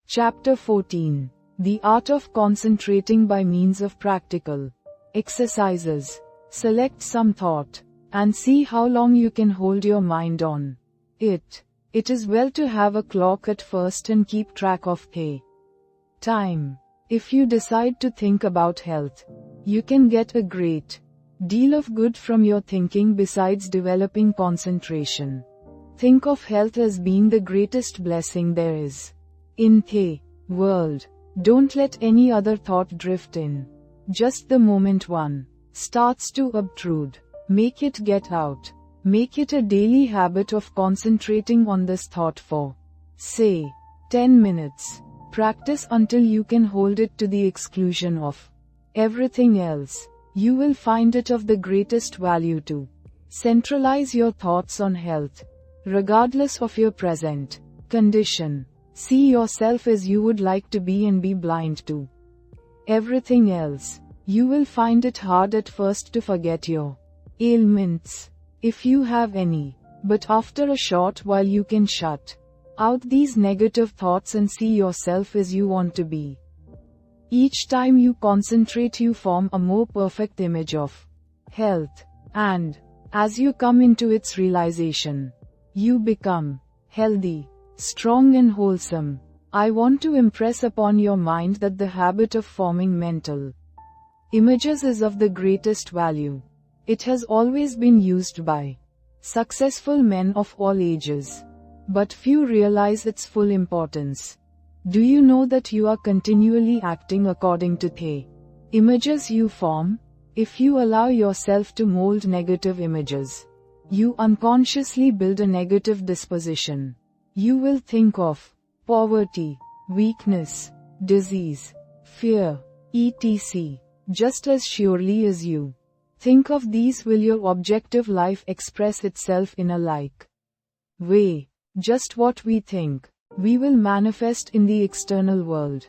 Chapter 14. The Art of Concentrating by Means of Practical Exercises. Select some thought, and see how long you can hold your mind on it. It is well to have a clock at first and keep track of time. If you decide to think about health, you can get a great deal of good from your thinking besides developing concentration. Think of health as being the greatest blessing there is in the world. Don't let any other thought drift in. Just the moment one starts to obtrude, make it get out. Make it a daily habit of concentrating on this thought for, say, 10 minutes. Practice until you can hold it to the exclusion of everything else. You will find it of the greatest value to centralize your thoughts on health, regardless of your present condition. See yourself as you would like to be and be blind to everything else. You will find it hard at first to forget your ailments, if you have any, but after a short while you can shut out these negative thoughts and see yourself as you want to be. Each time you concentrate, you form a more perfect image of health, and as you come into its realization, you become healthy, strong and wholesome. I want to impress upon your mind that the habit of forming mental images is of the greatest value. It has always been used by successful men of all ages, but few realize its full importance. Do you know that you are continually acting according to the images you form? If you allow yourself to mold negative images, you unconsciously build a negative disposition. You will think of poverty, weakness, disease, fear, etc. just as surely as you think of these will your objective life express itself in a like way. Just what we think, we will manifest in the external world.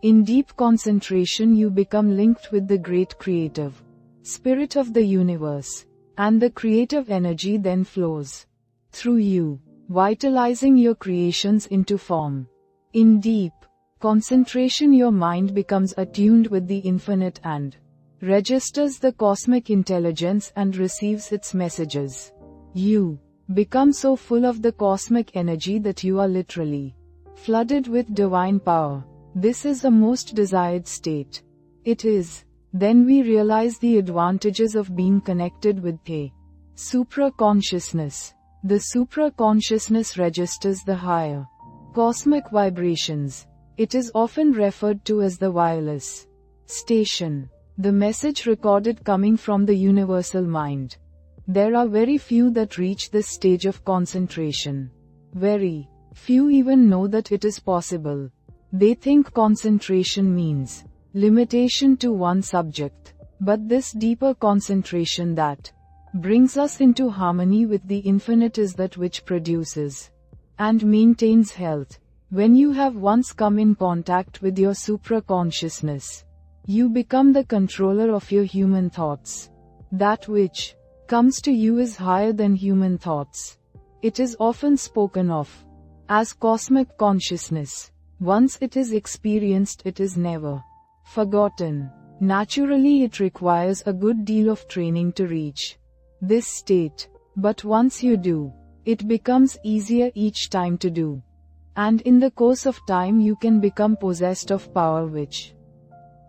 In deep concentration you become linked with the great creative spirit of the universe, and the creative energy then flows through you, vitalizing your creations into form. In deep concentration your mind becomes attuned with the infinite and registers the cosmic intelligence and receives its messages. You become so full of the cosmic energy that you are literally flooded with divine power. This is a most desired state. It is then we realize the advantages of being connected with the supra-consciousness. The supra-consciousness registers the higher cosmic vibrations. It is often referred to as the wireless station, the message recorded coming from the universal mind. There are very few that reach this stage of concentration. Very few even know that it is possible. They think concentration means limitation to one subject, but this deeper concentration that brings us into harmony with the infinite is that which produces and maintains health. When you have once come in contact with your supra-consciousness, you become the controller of your human thoughts. That which comes to you is higher than human thoughts. It is often spoken of as cosmic consciousness. Once it is experienced, it is never forgotten. Naturally, it requires a good deal of training to reach this state, but once you do, it becomes easier each time to do. And in the course of time you can become possessed of power which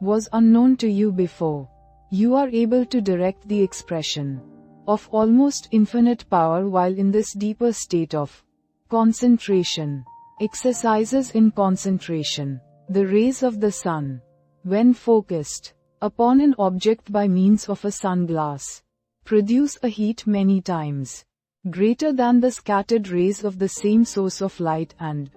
was unknown to you before. You are able to direct the expression of almost infinite power while in this deeper state of concentration. Exercises in concentration. The rays of the sun, when focused upon an object by means of a sunglass, produce a heat many times greater than the scattered rays of the same source of light and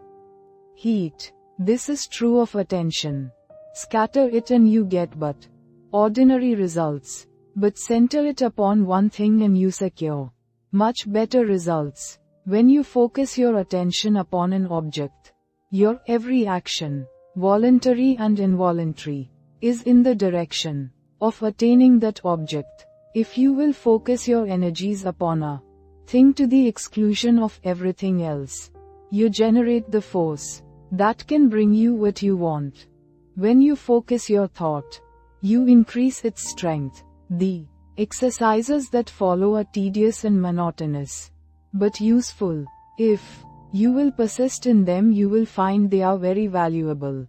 heat. This is true of attention. Scatter it and you get but ordinary results, but center it upon one thing and you secure much better results. When you focus your attention upon an object, your every action, voluntary and involuntary, is in the direction of attaining that object. If you will focus your energies upon a thing to the exclusion of everything else, you generate the force that can bring you what you want. When you focus your thought, you increase its strength. The exercises that follow are tedious and monotonous, but useful. If you will persist in them, you will find they are very valuable,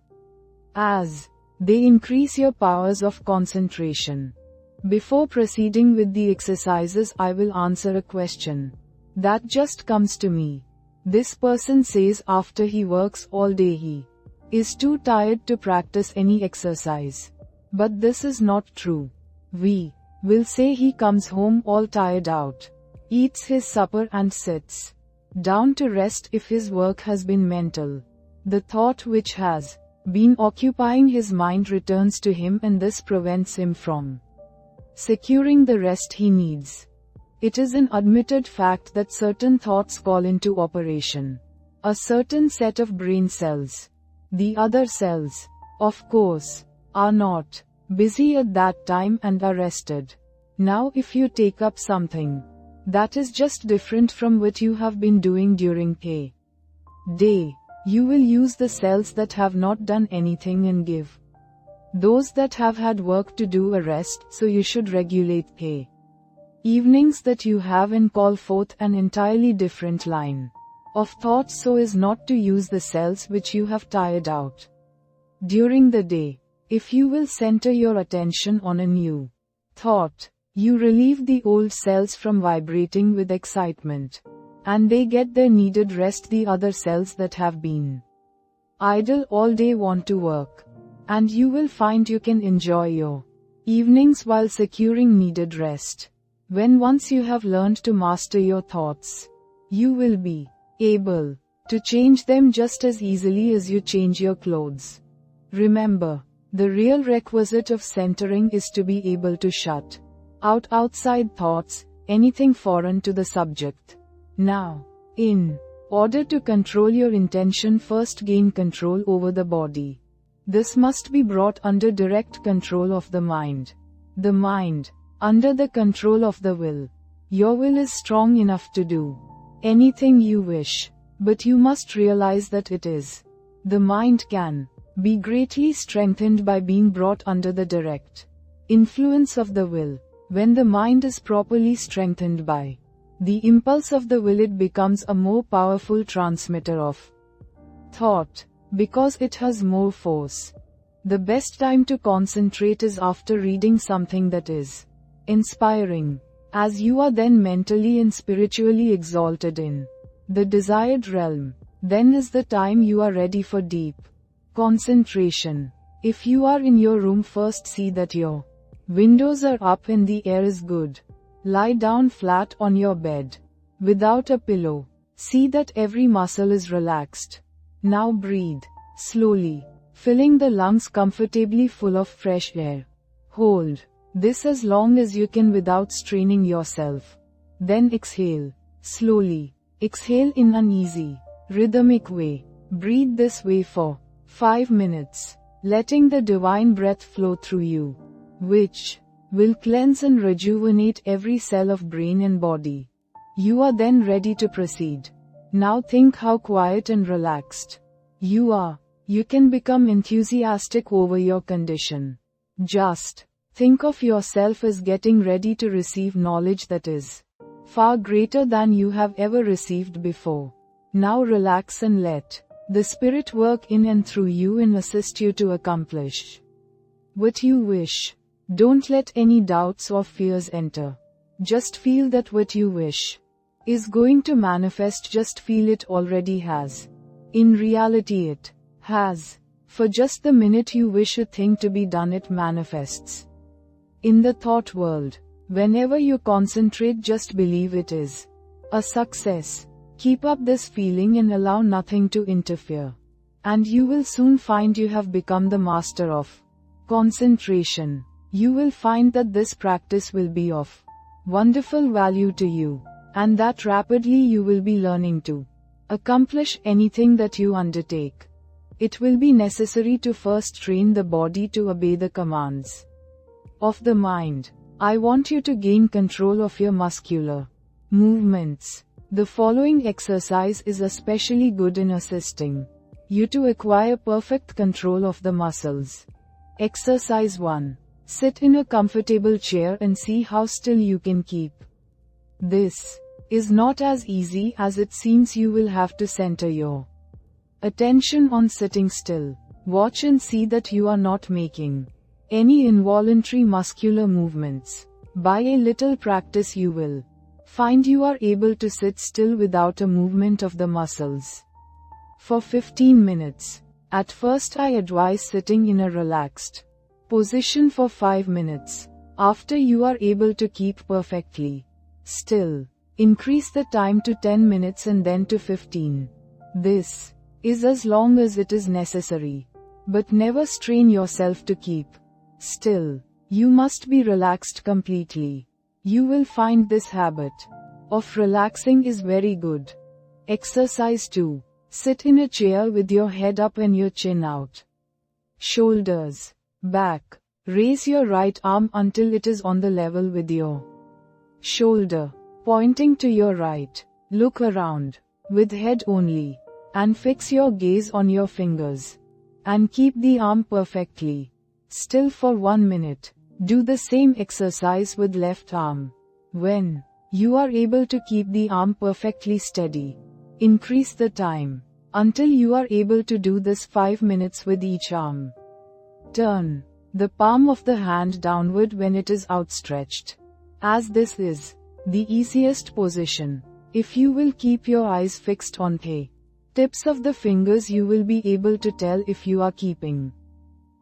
as they increase your powers of concentration. Before proceeding with the exercises, I will answer a question that just comes to me. This person says after he works all day he is too tired to practice any exercise. But this is not true. We will say he comes home all tired out, eats his supper and sits down to rest if his work has been mental. The thought which has been occupying his mind returns to him, and this prevents him from securing the rest he needs. It is an admitted fact that certain thoughts call into operation a certain set of brain cells. The other cells, of course, are not busy at that time and are rested. Now if you take up something that is just different from what you have been doing during a day, you will use the cells that have not done anything and give those that have had work to do a rest, so you should regulate the evenings that you have and call forth an entirely different line of thought so as not to use the cells which you have tired out during the day. If you will center your attention on a new thought, you relieve the old cells from vibrating with excitement, and they get their needed rest. The other cells that have been idle all day want to work, and you will find you can enjoy your evenings while securing needed rest. When once you have learned to master your thoughts, you will be able to change them just as easily as you change your clothes. Remember, the real requisite of centering is to be able to shut out outside thoughts, anything foreign to the subject. Now, in order to control your intention, first gain control over the body. This must be brought under direct control of the mind. The mind, under the control of the will. Your will is strong enough to do anything you wish, but you must realize that it is. The mind can be greatly strengthened by being brought under the direct influence of the will. When the mind is properly strengthened by the impulse of the will, it becomes a more powerful transmitter of thought, because it has more force. The best time to concentrate is after reading something that is inspiring, as you are then mentally and spiritually exalted in the desired realm. Then is the time you are ready for deep concentration. If you are in your room, first see that your windows are up and the air is good. Lie down flat on your bed, without a pillow. See that every muscle is relaxed. Now breathe slowly, filling the lungs comfortably full of fresh air. Hold this as long as you can without straining yourself. Then exhale slowly. Exhale in an easy, rhythmic way. Breathe this way for 5 minutes, letting the divine breath flow through you, which will cleanse and rejuvenate every cell of brain and body. You are then ready to proceed. Now think how quiet and relaxed you are. You can become enthusiastic over your condition. Just think of yourself as getting ready to receive knowledge that is far greater than you have ever received before. Now relax and let the Spirit work in and through you and assist you to accomplish what you wish. Don't let any doubts or fears enter. Just feel that what you wish is going to manifest. Just feel it already has. In reality it has. For just the minute you wish a thing to be done, it manifests. In the thought world, whenever you concentrate, just believe it is a success. Keep up this feeling and allow nothing to interfere. And you will soon find you have become the master of concentration. You will find that this practice will be of wonderful value to you, and that rapidly you will be learning to accomplish anything that you undertake. It will be necessary to first train the body to obey the commands of the mind. I want you to gain control of your muscular movements. The following exercise is especially good in assisting you to acquire perfect control of the muscles. Exercise 1. Sit in a comfortable chair and see how still you can keep. This is not as easy as it seems. You will have to center your attention on sitting still. Watch and see that you are not making any involuntary muscular movements. By a little practice you will find you are able to sit still without a movement of the muscles for 15 minutes. At first I advise sitting in a relaxed position for 5 minutes. After you are able to keep perfectly still, increase the time to 10 minutes and then to 15. This is as long as it is necessary. But never strain yourself to keep still. You must be relaxed completely. You will find this habit of relaxing is very good. Exercise 2. Sit in a chair with your head up and your chin out. Shoulders back. Raise your right arm until it is on the level with your shoulder, pointing to your right. Look around with head only and fix your gaze on your fingers. And keep the arm perfectly still for 1 minute. Do the same exercise with left arm. When you are able to keep the arm perfectly steady, increase the time until you are able to do this 5 minutes with each arm. Turn the palm of the hand downward when it is outstretched, as this is the easiest position. If you will keep your eyes fixed on the tips of the fingers, you will be able to tell if you are keeping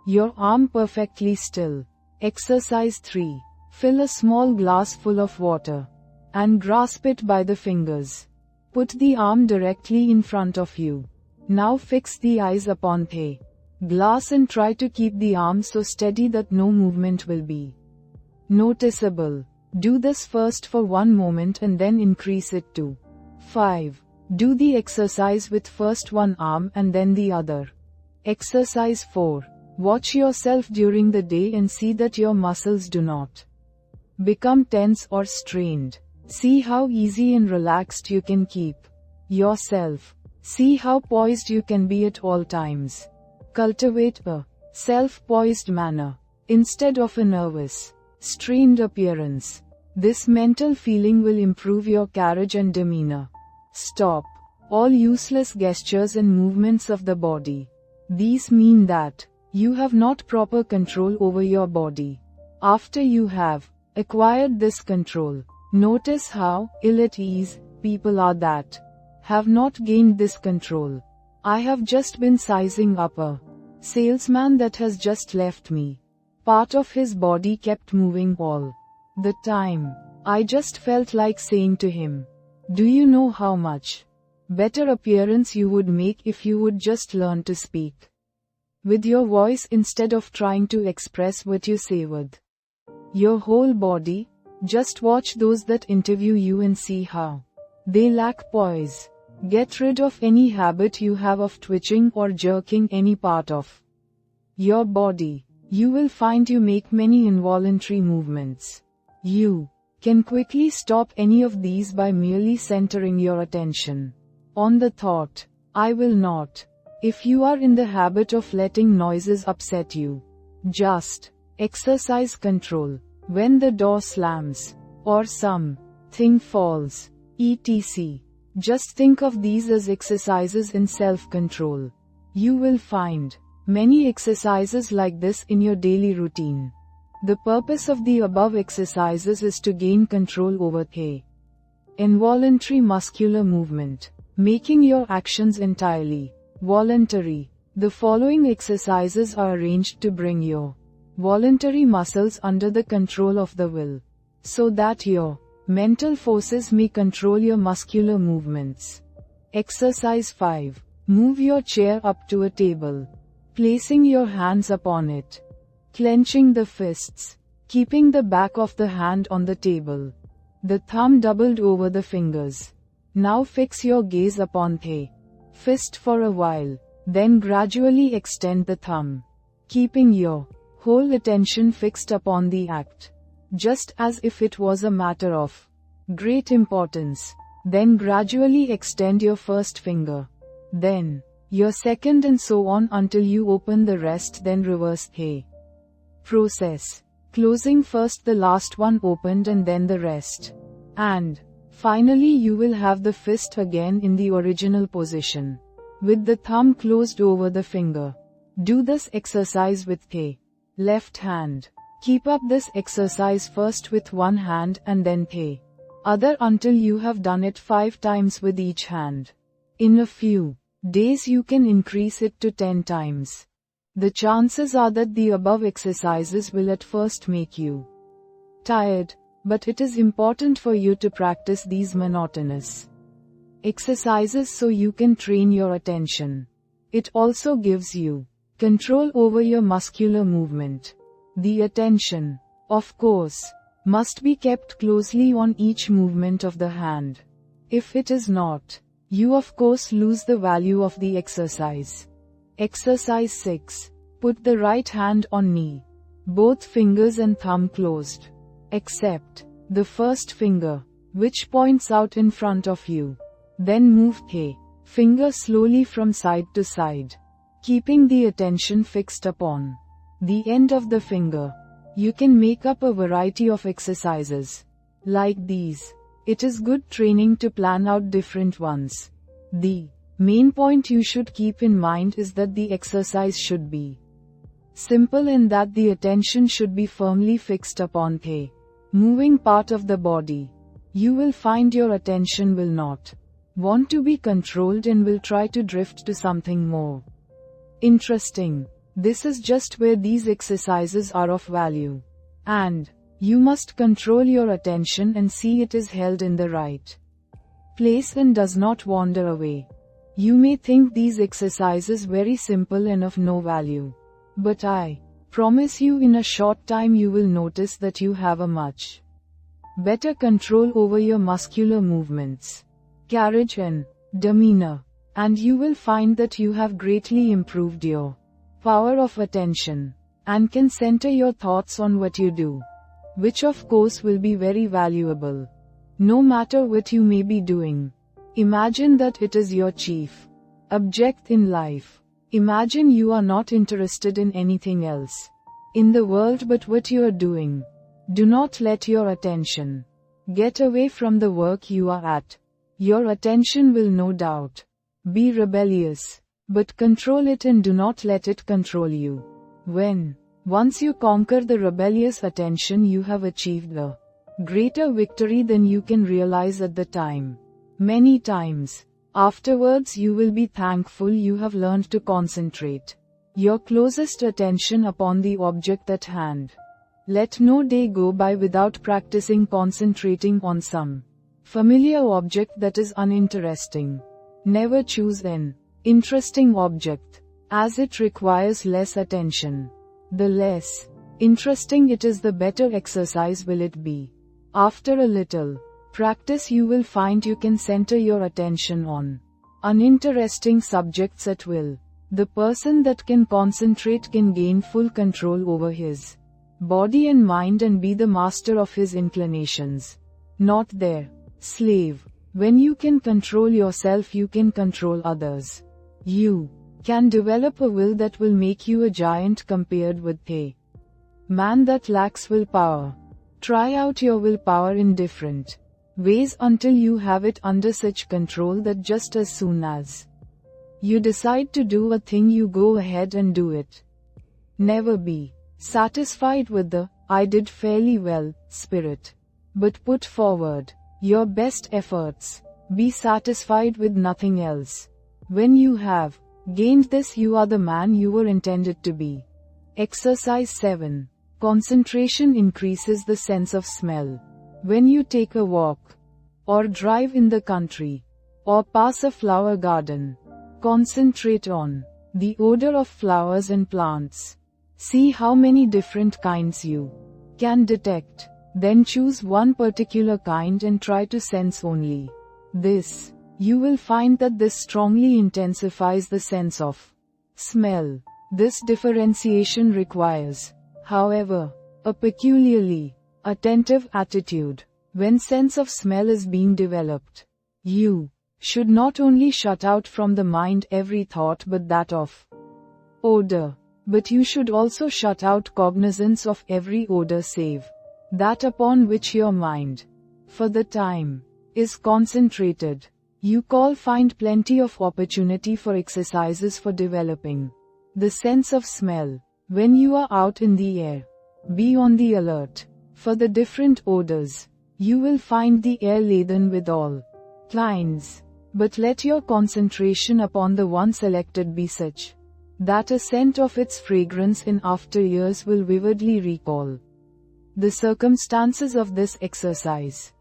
your arm perfectly still. Exercise 3. Fill a small glass full of water and grasp it by the fingers. Put the arm directly in front of you. Now fix the eyes upon the glass and try to keep the arm so steady that no movement will be noticeable. Do this first for 1 moment and then increase it to 5. Do the exercise with first one arm and then the other. Exercise 4. Watch yourself during the day and see that your muscles do not become tense or strained. See how easy and relaxed you can keep yourself. See how poised you can be at all times. Cultivate a self-poised manner instead of a nervous, strained appearance. This mental feeling will improve your carriage and demeanor. Stop all useless gestures and movements of the body. These mean that you have not proper control over your body. After you have acquired this control, notice how ill at ease people are that have not gained this control. I have just been sizing up a salesman that has just left me. Part of his body kept moving all the time. I just felt like saying to him, "Do you know how much better appearance you would make if you would just learn to speak with your voice instead of trying to express what you say with your whole body?" Just watch those that interview you and see how they lack poise. Get rid of any habit you have of twitching or jerking any part of your body. You will find you make many involuntary movements. You can quickly stop any of these by merely centering your attention on the thought, "I will not." If you are in the habit of letting noises upset you, just exercise control. When the door slams, or something falls, etc. Just think of these as exercises in self-control. You will find many exercises like this in your daily routine. The purpose of the above exercises is to gain control over the involuntary muscular movement, making your actions entirely voluntary. The following exercises are arranged to bring your voluntary muscles under the control of the will, so that your mental forces may control your muscular movements. Exercise 5. Move your chair up to a table, placing your hands upon it, clenching the fists, keeping the back of the hand on the table, the thumb doubled over the fingers. Now fix your gaze upon the fist for a while, then gradually extend the thumb, keeping your whole attention fixed upon the act, just as if it was a matter of great importance. Then gradually extend your first finger. Then your second, and so on until you open the rest, then reverse the process. Closing first the last one opened and then the rest. And finally you will have the fist again in the original position, with the thumb closed over the finger. Do this exercise with the left hand. Keep up this exercise first with one hand and then the other until you have done it 5 times with each hand. In a few days you can increase it to 10 times. The chances are that the above exercises will at first make you tired, but it is important for you to practice these monotonous exercises so you can train your attention. It also gives you control over your muscular movement. The attention, of course, must be kept closely on each movement of the hand. If it is not, you of course lose the value of the exercise. Exercise 6. Put the right hand on knee. Both fingers and thumb closed. Except the first finger, which points out in front of you. Then move the finger slowly from side to side, keeping the attention fixed upon the end of the finger. You can make up a variety of exercises like these. It is good training to plan out different ones. The main point you should keep in mind is that the exercise should be simple and that the attention should be firmly fixed upon the moving part of the body. You will find your attention will not want to be controlled and will try to drift to something more interesting. This is just where these exercises are of value. And you must control your attention and see it is held in the right place and does not wander away. You may think these exercises very simple and of no value. But I promise you in a short time you will notice that you have a much better control over your muscular movements, carriage and demeanor. And you will find that you have greatly improved your power of attention, and can center your thoughts on what you do, which of course will be very valuable. No matter what you may be doing, imagine that it is your chief object in life. Imagine you are not interested in anything else in the world but what you are doing. Do not let your attention get away from the work you are at. Your attention will no doubt be rebellious, but control it and do not let it control you. Once you conquer the rebellious attention, you have achieved a greater victory than you can realize at the time. Many times afterwards you will be thankful you have learned to concentrate your closest attention upon the object at hand. Let no day go by without practicing concentrating on some familiar object that is uninteresting. Never choose an interesting object, as it requires less attention. The less interesting it is, the better exercise will it be. After a little practice you will find you can center your attention on uninteresting subjects at will. The person that can concentrate can gain full control over his body and mind and be the master of his inclinations, not their slave. When you can control yourself, you can control others. You can develop a will that will make you a giant compared with a man that lacks willpower. Try out your willpower in different ways until you have it under such control that just as soon as you decide to do a thing, you go ahead and do it. Never be satisfied with the "I did fairly well" spirit, but put forward your best efforts. Be satisfied with nothing else. When you have gained this, you are the man you were intended to be. Exercise 7. Concentration increases the sense of smell. When you take a walk, or drive in the country, or pass a flower garden, concentrate on the odor of flowers and plants. See how many different kinds you can detect. Then choose one particular kind and try to sense only this. You will find that this strongly intensifies the sense of smell. This differentiation requires, however, a peculiarly attentive attitude. When sense of smell is being developed, you should not only shut out from the mind every thought but that of odor, but you should also shut out cognizance of every odor save that upon which your mind, for the time, is concentrated. You find plenty of opportunity for exercises for developing the sense of smell. When you are out in the air, be on the alert for the different odors. You will find the air laden with all kinds, but let your concentration upon the one selected be such that a scent of its fragrance in after years will vividly recall the circumstances of this exercise.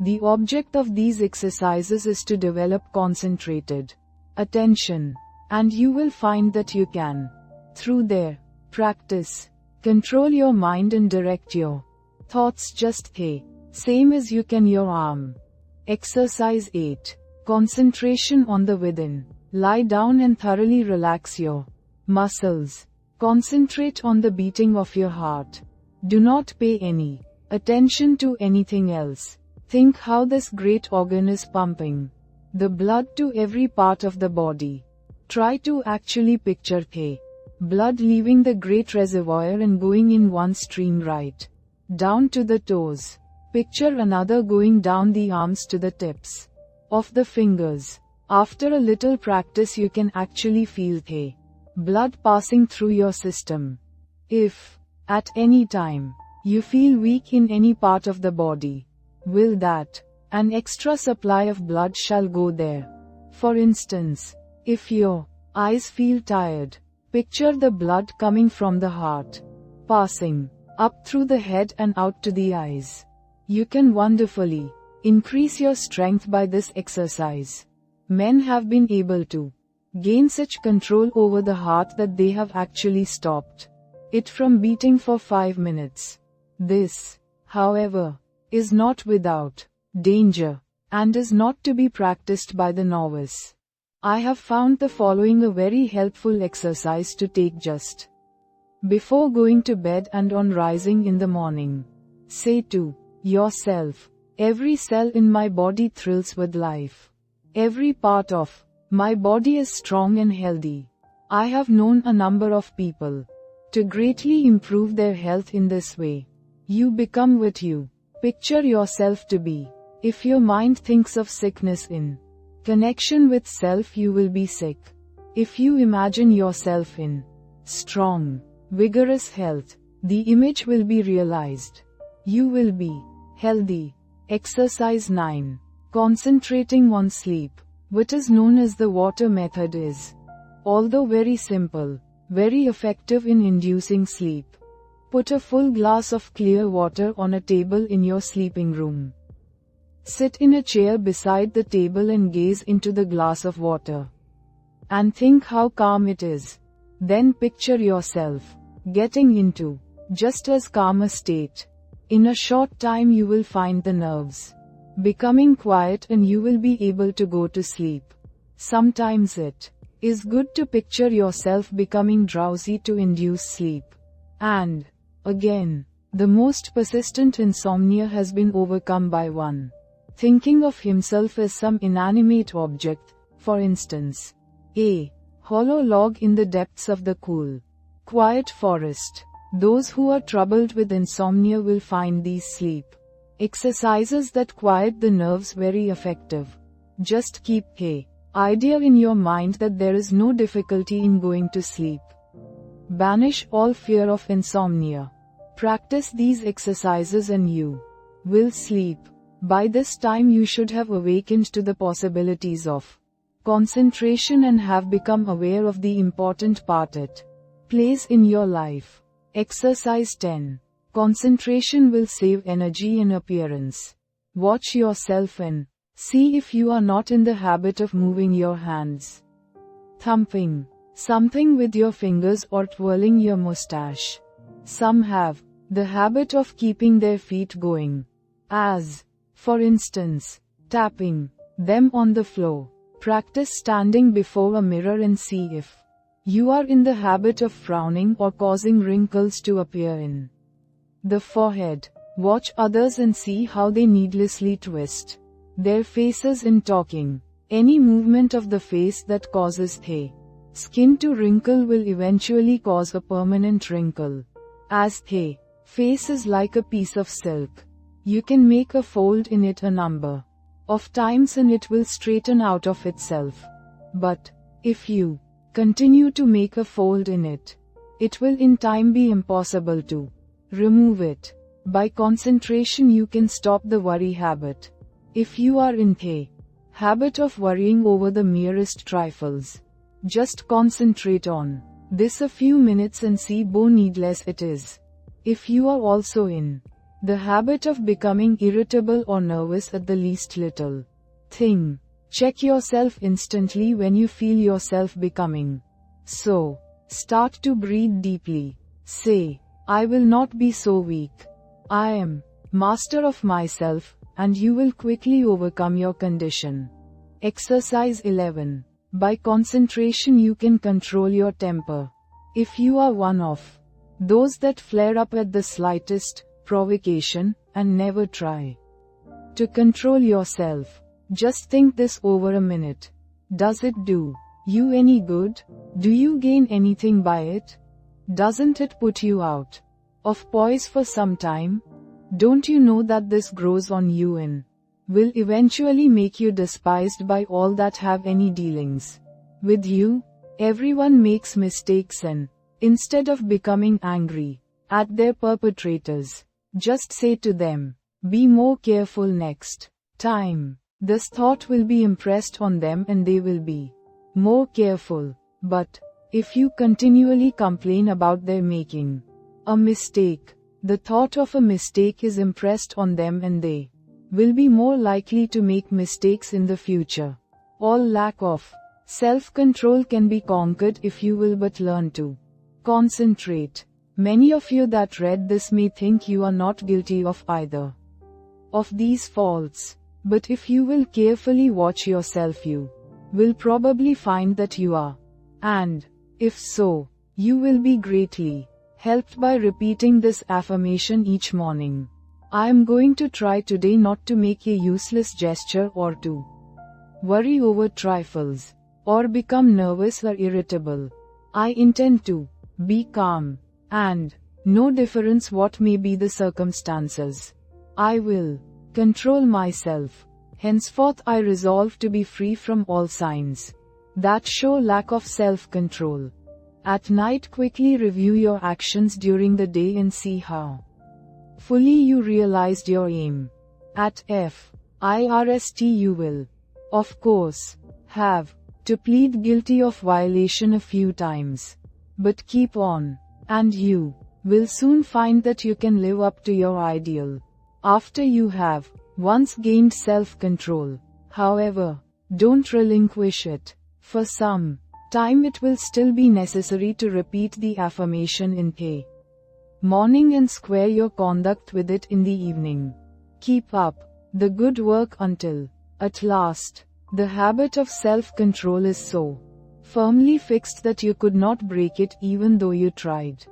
The object of these exercises is to develop concentrated attention, and you will find that you can, through their practice, control your mind and direct your thoughts just the same as you can your arm. Exercise 8. Concentration on the within. Lie down and thoroughly relax your muscles. Concentrate on the beating of your heart. Do not pay any attention to anything else. Think how this great organ is pumping the blood to every part of the body. Try to actually picture the blood leaving the great reservoir and going in one stream right down to the toes. Picture another going down the arms to the tips of the fingers. After a little practice you can actually feel the blood passing through your system. If, at any time, you feel weak in any part of the body, will that an extra supply of blood shall go there. For instance, if your eyes feel tired, picture the blood coming from the heart, passing up through the head and out to the eyes. You can wonderfully increase your strength by this exercise. Men have been able to gain such control over the heart that they have actually stopped it from beating for 5 minutes. This, however, is not without danger, and is not to be practiced by the novice. I have found the following a very helpful exercise to take just before going to bed and on rising in the morning. Say to yourself, every cell in my body thrills with life. Every part of my body is strong and healthy. I have known a number of people to greatly improve their health in this way. You become what you picture yourself to be. If your mind thinks of sickness in connection with self, you will be sick. If you imagine yourself in strong, vigorous health, the image will be realized. You will be healthy. Exercise 9. Concentrating on sleep. What is known as the water method is, although very simple, very effective in inducing sleep. Put a full glass of clear water on a table in your sleeping room. Sit in a chair beside the table and gaze into the glass of water. And think how calm it is. Then picture yourself getting into just as calm a state. In a short time you will find the nerves becoming quiet and you will be able to go to sleep. Sometimes it is good to picture yourself becoming drowsy to induce sleep. And, again, the most persistent insomnia has been overcome by one thinking of himself as some inanimate object, for instance, a hollow log in the depths of the cool, quiet forest. Those who are troubled with insomnia will find these sleep exercises that quiet the nerves very effective. Just keep the idea in your mind that there is no difficulty in going to sleep. Banish all fear of insomnia. Practice these exercises and you will sleep. By this time you should have awakened to the possibilities of concentration and have become aware of the important part it plays in your life. Exercise 10. Concentration will save energy and appearance. Watch yourself and see if you are not in the habit of moving your hands, thumping something with your fingers or twirling your mustache. Some have the habit of keeping their feet going, as, for instance, tapping them on the floor. Practice standing before a mirror and see if you are in the habit of frowning or causing wrinkles to appear in the forehead. Watch others and see how they needlessly twist their faces in talking. Any movement of the face that causes the skin to wrinkle will eventually cause a permanent wrinkle. As the face is like a piece of silk, you can make a fold in it a number of times and it will straighten out of itself. But if you continue to make a fold in it, it will in time be impossible to remove it. By concentration you can stop the worry habit. If you are in the habit of worrying over the merest trifles, just concentrate on this a few minutes and see how needless it is. If you are also in the habit of becoming irritable or nervous at the least little thing, check yourself instantly when you feel yourself becoming so. Start to breathe deeply. Say, I will not be so weak. I am master of myself, and you will quickly overcome your condition. Exercise 11. By concentration you can control your temper. If you are one of those that flare up at the slightest provocation and never try to control yourself, just think this over a minute. Does it do you any good? Do you gain anything by it? Doesn't it put you out of poise for some time? Don't you know that this grows on you and will eventually make you despised by all that have any dealings with you? Everyone makes mistakes and, instead of becoming angry at their perpetrators, just say to them, be more careful next time. This thought will be impressed on them and they will be more careful. But if you continually complain about their making a mistake, the thought of a mistake is impressed on them and they will be more likely to make mistakes in the future. All lack of self-control can be conquered if you will but learn to concentrate. Many of you that read this may think you are not guilty of either of these faults, but if you will carefully watch yourself you will probably find that you are. And, if so, you will be greatly helped by repeating this affirmation each morning. I am going to try today not to make a useless gesture or to worry over trifles, or become nervous or irritable. I intend to be calm, and, no difference what may be the circumstances, I will control myself. Henceforth I resolve to be free from all signs that show lack of self-control. At night quickly review your actions during the day and see how fully you realized your aim. At first you will, of course, have to plead guilty of violation a few times. But keep on, and you will soon find that you can live up to your ideal. After you have once gained self-control, however, don't relinquish it. For some time it will still be necessary to repeat the affirmation in the morning and square your conduct with it in the evening. Keep up the good work until, at last, the habit of self-control is so firmly fixed that you could not break it even though you tried.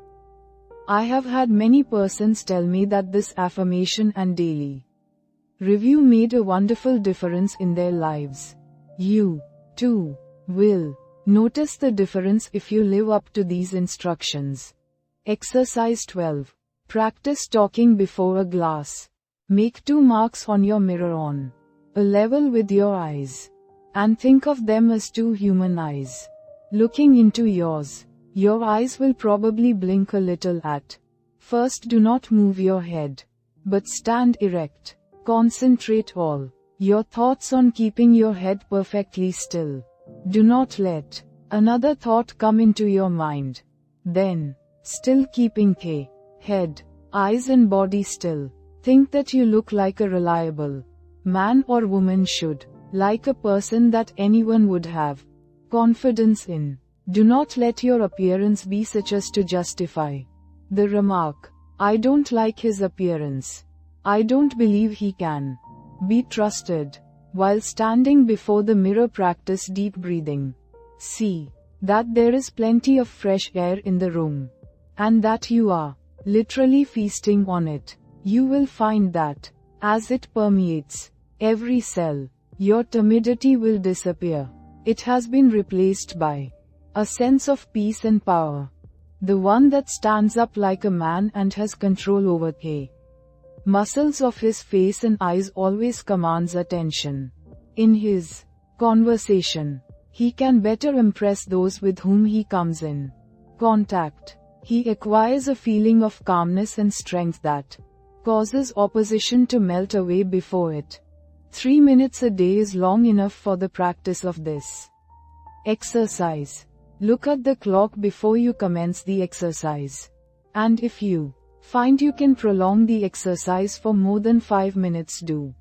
I have had many persons tell me that this affirmation and daily review made a wonderful difference in their lives. You, too, will notice the difference if you live up to these instructions. Exercise 12. Practice talking before a glass. Make 2 marks on your mirror on a level with your eyes, and think of them as 2 human eyes looking into yours. Your eyes will probably blink a little at first. Do not move your head, but stand erect. Concentrate all your thoughts on keeping your head perfectly still. Do not let another thought come into your mind. Then, still keeping the head, eyes and body still, think that you look like a reliable man or woman should, like a person that anyone would have confidence in. Do not let your appearance be such as to justify the remark, I don't like his appearance. I don't believe he can be trusted. While standing before the mirror, practice deep breathing. See that there is plenty of fresh air in the room, and that you are literally feasting on it. You will find that, as it permeates every cell, Your timidity will disappear. It has been replaced by a sense of peace and power. The one that stands up like a man and has control over the muscles of his face and eyes always commands attention. In his conversation, he can better impress those with whom he comes in contact. He acquires a feeling of calmness and strength that causes opposition to melt away before it. 3 minutes a day is long enough for the practice of this exercise. Look at the clock before you commence the exercise. And if you find you can prolong the exercise for more than 5 minutes, do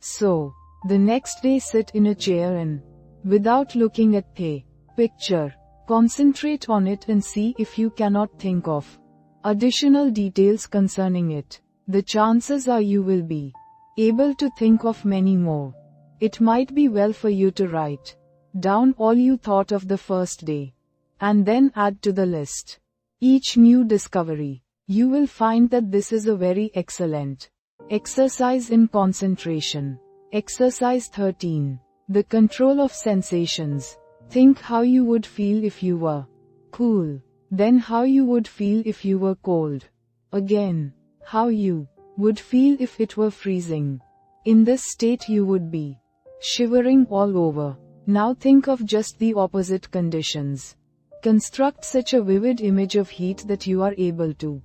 so. The next day sit in a chair and, without looking at the picture, concentrate on it and see if you cannot think of additional details concerning it. The chances are you will be able to think of many more. It might be well for you to write down all you thought of the first day, and then add to the list each new discovery. You will find that this is a very excellent exercise in concentration. Exercise 13. The control of sensations. Think how you would feel if you were cool. Then how you would feel if you were cold. Again, how you would feel if it were freezing. In this state you would be shivering all over. Now think of just the opposite conditions. Construct such a vivid image of heat that you are able to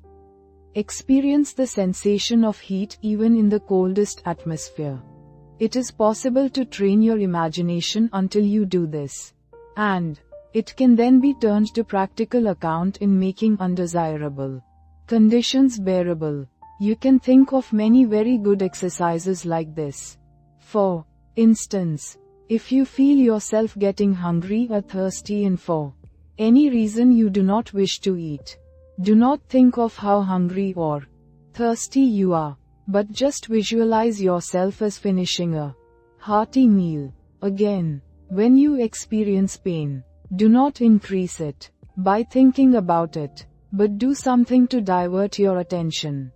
experience the sensation of heat even in the coldest atmosphere. It is possible to train your imagination until you do this, and it can then be turned to practical account in making undesirable conditions bearable. You can think of many very good exercises like this. For instance, if you feel yourself getting hungry or thirsty and for any reason you do not wish to eat, do not think of how hungry or thirsty you are, but just visualize yourself as finishing a hearty meal. Again, when you experience pain, do not increase it by thinking about it, but do something to divert your attention,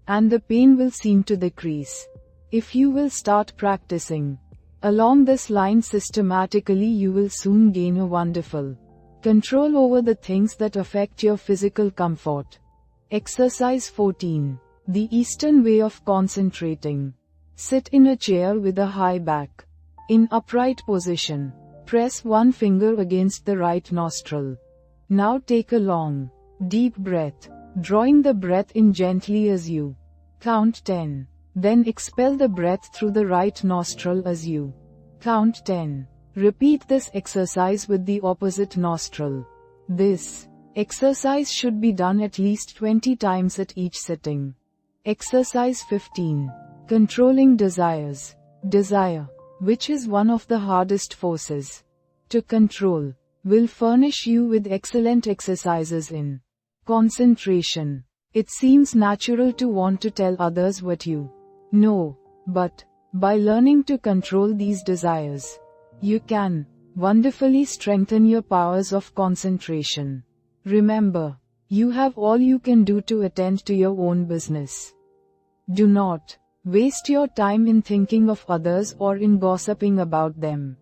and the pain will seem to decrease. If you will start practicing along this line systematically, you will soon gain a wonderful control over the things that affect your physical comfort. Exercise 14. The Eastern way of concentrating. Sit in a chair with a high back. In upright position. Press one finger against the right nostril. Now take a long, deep breath, drawing the breath in gently as you count 10. Then expel the breath through the right nostril as you count 10. Repeat this exercise with the opposite nostril. This exercise should be done at least 20 times at each sitting. Exercise 15. Controlling desires. Desire, which is one of the hardest forces to control, will furnish you with excellent exercises in concentration. It seems natural to want to tell others what you know, but by learning to control these desires, you can wonderfully strengthen your powers of concentration. Remember, you have all you can do to attend to your own business. Do not waste your time in thinking of others or in gossiping about them.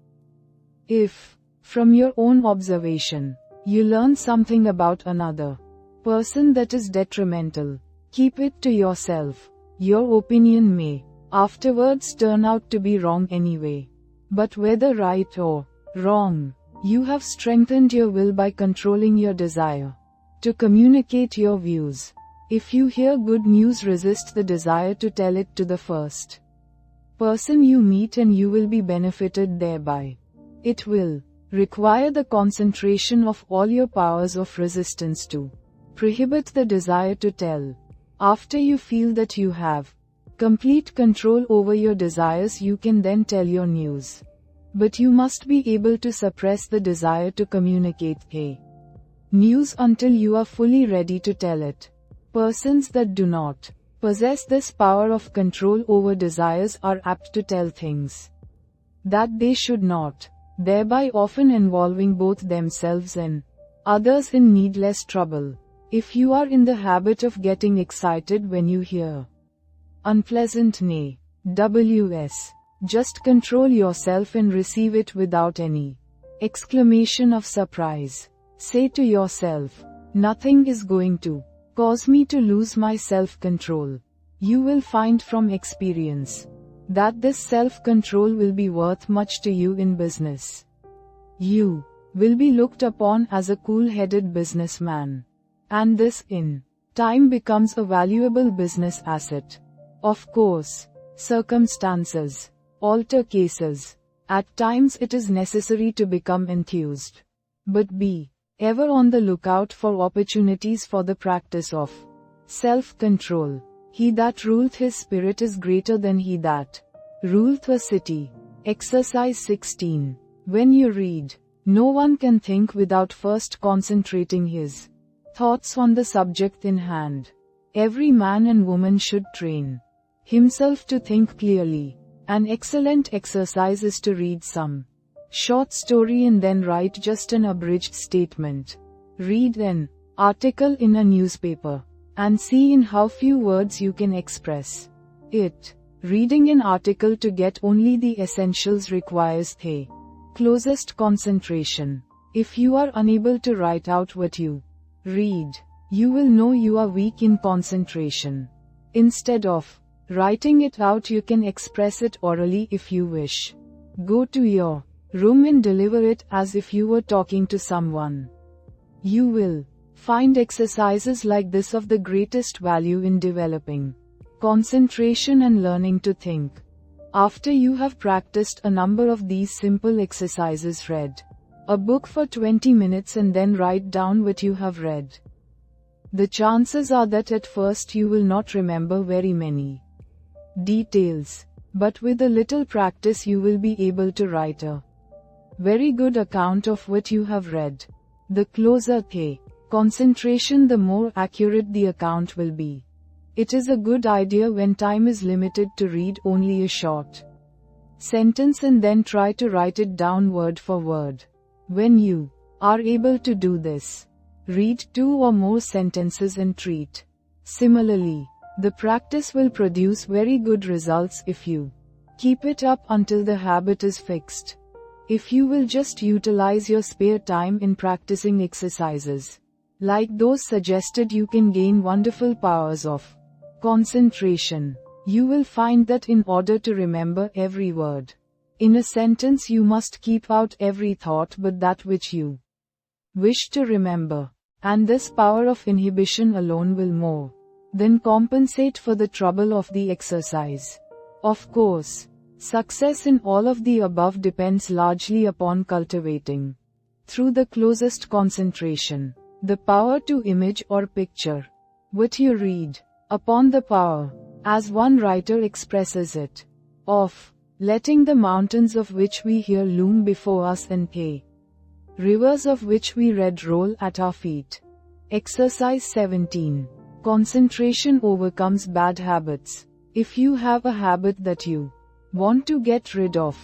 If, from your own observation, you learn something about another person that is detrimental, keep it to yourself. Your opinion may afterwards turn out to be wrong anyway. But whether right or wrong, you have strengthened your will by controlling your desire to communicate your views. If you hear good news, resist the desire to tell it to the first person you meet, and you will be benefited thereby. It will require the concentration of all your powers of resistance to prohibit the desire to tell. After you feel that you have complete control over your desires, you can then tell your news. But you must be able to suppress the desire to communicate the news until you are fully ready to tell it. Persons that do not possess this power of control over desires are apt to tell things that they should not, thereby often involving both themselves and others in needless trouble. If you are in the habit of getting excited when you hear unpleasant, nay, WS, Just control yourself and receive it without any exclamation of surprise. Say to yourself, nothing is going to cause me to lose my self-control. You will find from experience that this self-control will be worth much to you in business. You will be looked upon as a cool-headed businessman. And this, in time, becomes a valuable business asset. Of course, circumstances alter cases. At times it is necessary to become enthused. But be ever on the lookout for opportunities for the practice of self-control. He that ruleth his spirit is greater than he that ruleth a city. Exercise 16. When you read, no one can think without first concentrating his thoughts on the subject in hand. Every man and woman should train himself to think clearly. An excellent exercise is to read some short story and then write just an abridged statement. Read an article in a newspaper and see in how few words you can express it. Reading an article to get only the essentials requires the closest concentration. If you are unable to write out what you read, you will know you are weak in concentration. Instead of writing it out, you can express it orally if you wish. Go to your room and deliver it as if you were talking to someone. You will find exercises like this of the greatest value in developing concentration and learning to think. After you have practiced a number of these simple exercises, read a book for 20 minutes and then write down what you have read. The chances are that at first you will not remember very many details, but with a little practice you will be able to write a very good account of what you have read. The closer the concentration, the more accurate the account will be. It is a good idea when time is limited to read only a short sentence and then try to write it down word for word. When you are able to do this, read 2 or more sentences and treat similarly. The practice will produce very good results if you keep it up until the habit is fixed. If you will just utilize your spare time in practicing exercises like those suggested, you can gain wonderful powers of concentration. You will find that in order to remember every word in a sentence, you must keep out every thought but that which you wish to remember. And this power of inhibition alone will more than compensate for the trouble of the exercise. Of course, success in all of the above depends largely upon cultivating, through the closest concentration, the power to image or picture what you read, upon the power, as one writer expresses it, of letting the mountains of which we hear loom before us and the rivers of which we read roll at our feet. Exercise 17. Concentration overcomes bad habits. If you have a habit that you want to get rid of,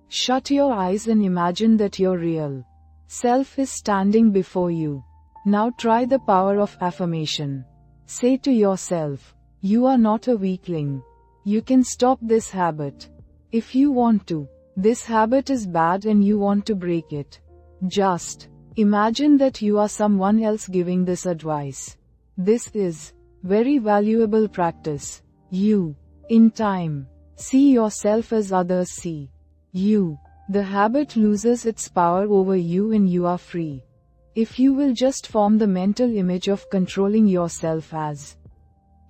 shut your eyes and imagine that your real self is standing before you. Now try the power of affirmation. Say to yourself, you are not a weakling. You can stop this habit. If you want to. This habit is bad and you want to break it. Just imagine that you are someone else giving this advice. This is very valuable practice. You, in time, see yourself as others see you. The habit loses its power over you and you are free. If you will just form the mental image of controlling yourself as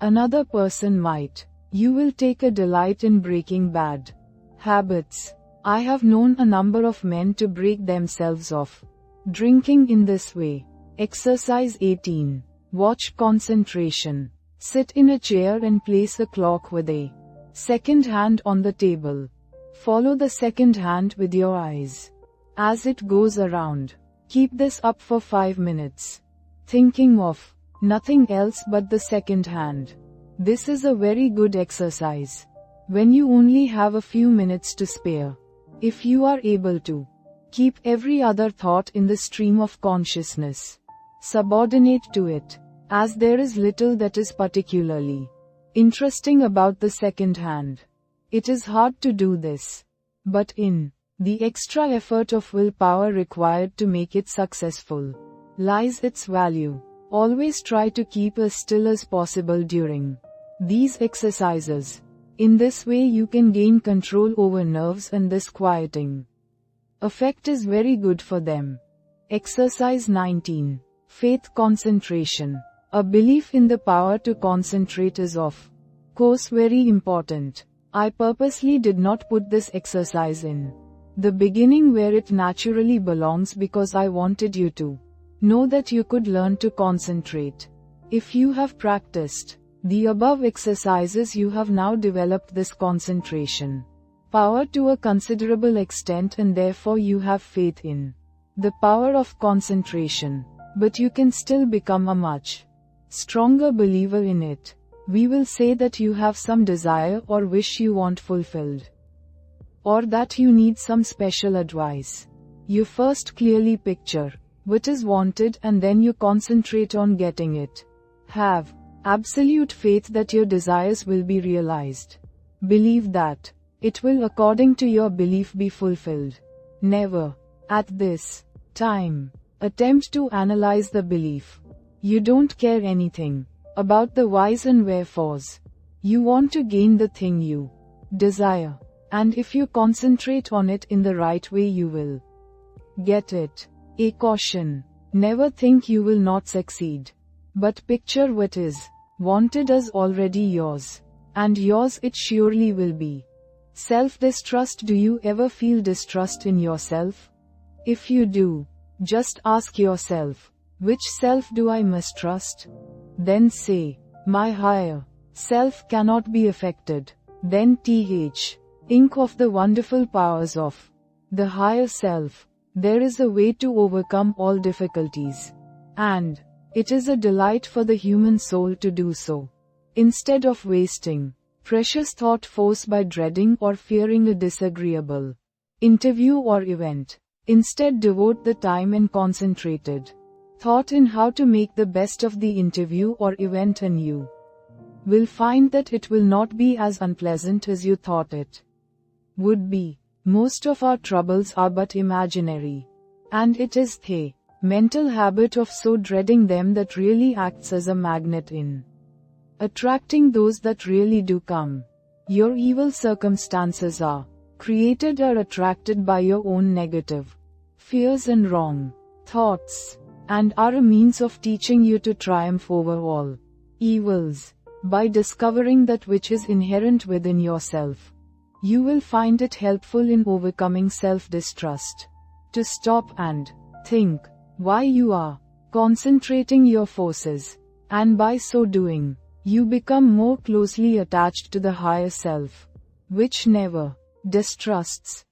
another person might, you will take a delight in breaking bad habits. I have known a number of men to break themselves of drinking in this way. Exercise 18. Watch concentration. Sit in a chair and place a clock with a second hand on the table. Follow the second hand with your eyes as it goes around. Keep this up for 5 minutes, thinking of nothing else but the second hand. This is a very good exercise when you only have a few minutes to spare. If you are able to keep every other thought in the stream of consciousness subordinate to it, as there is little that is particularly interesting about the second hand. It is hard to do this. But in the extra effort of willpower required to make it successful lies its value. Always try to keep as still as possible during these exercises. In this way you can gain control over nerves, and this quieting effect is very good for them. Exercise 19. Faith concentration. A belief in the power to concentrate is of course very important. I purposely did not put this exercise in the beginning where it naturally belongs because I wanted you to know that you could learn to concentrate. If you have practiced the above exercises, you have now developed this concentration power to a considerable extent, and therefore you have faith in the power of concentration. But you can still become a much stronger believer in it. We will say that you have some desire or wish you want fulfilled, or that you need some special advice. You first clearly picture what is wanted and then you concentrate on getting it. Have absolute faith that your desires will be realized. Believe that it will according to your belief be fulfilled. Never, at this time, attempt to analyze the belief. You don't care anything about the whys and wherefores. You want to gain the thing you desire. And if you concentrate on it in the right way, you will get it. A caution. Never think you will not succeed. But picture what is wanted as already yours. And yours it surely will be. Self-distrust. Do you ever feel distrust in yourself? If you do, just ask yourself, which self do I mistrust? Then say, my higher self cannot be affected. Then think of the wonderful powers of the higher self. There is a way to overcome all difficulties. And it is a delight for the human soul to do so. Instead of wasting precious thought force by dreading or fearing a disagreeable interview or event, instead devote the time and concentrated thought in how to make the best of the interview or event, and you will find that it will not be as unpleasant as you thought it would be. Most of our troubles are but imaginary. And it is the mental habit of so dreading them that really acts as a magnet in attracting those that really do come. Your evil circumstances are created or attracted by your own negative fears and wrong thoughts, and are a means of teaching you to triumph over all evils. By discovering that which is inherent within yourself, you will find it helpful in overcoming self-distrust. To stop and think why you are concentrating your forces, and by so doing, you become more closely attached to the higher self, which never distrusts.